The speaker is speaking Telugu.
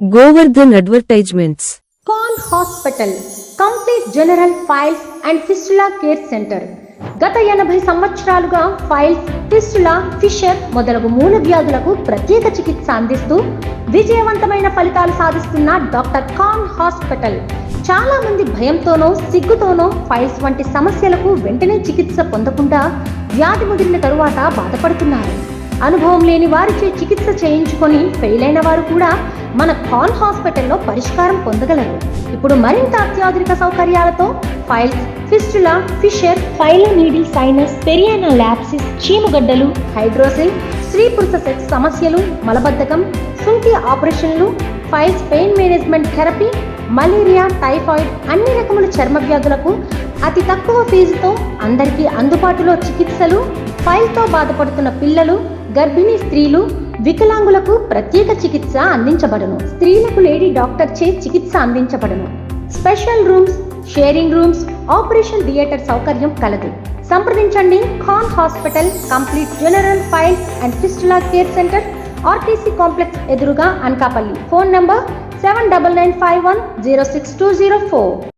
Govardhan Advertisements. కాన్ hospital complete general piles and fistula care centre. గత 80 సంవత్సరాలుగా ఫైల్స్, ఫిస్టులా, ఫిషర్ మొదలగు మూల వ్యాధులకు ప్రత్యేక చికిత్స అందిస్తూ విజయవంతమైన ఫలితాలు సాధిస్తున్న డాక్టర్ కాన్ హాస్పిటల్ చాలా మంది భయంతోనో సిగ్గుతోనో ఫైల్స్ వంటి సమస్యలకు వెంటనే చికిత్స పొందకుండా వ్యాధి ముదిరిన తరువాత బాధపడుతున్నారు. అనుభవం లేని వారిచే చికిత్స చేయించుకొని ఫెయిల్ అయిన వారు కూడా మన కాన్ హాస్పిటల్లో పరిష్కారం పొందగలరు. ఇప్పుడు మరింత అత్యాధునిక సౌకర్యాలతో piles, fistula, fissure, pilonidal sinus, perianal abscess, చీముగడ్డలు, హైడ్రోసిల్, స్త్రీ పురుష సెక్స్ సమస్యలు, మలబద్ధకం, సుంకి ఆపరేషన్లు, piles pain management therapy, malaria, typhoid, అన్ని రకముల చర్మ వ్యాధులకు అతి తక్కువ ఫీజుతో అందరికీ అందుబాటులో చికిత్సలు, ఫైల్తో బాధపడుతున్న పిల్లలు, గర్భిణీ స్త్రీలు, వికలాంగులకు ప్రత్యేక చికిత్స అందించబడును. స్త్రీలకు లేడీ డాక్టర్ చే చికిత్స అందించబడును. Special rooms, sharing rooms, operation theatre సౌకర్యం కలదు. సంప్రదించండి కాన్ hospital complete general piles and fistula care centre, RTC complex ఎదురుగా అనకాపల్లి. Phone number 7995106204.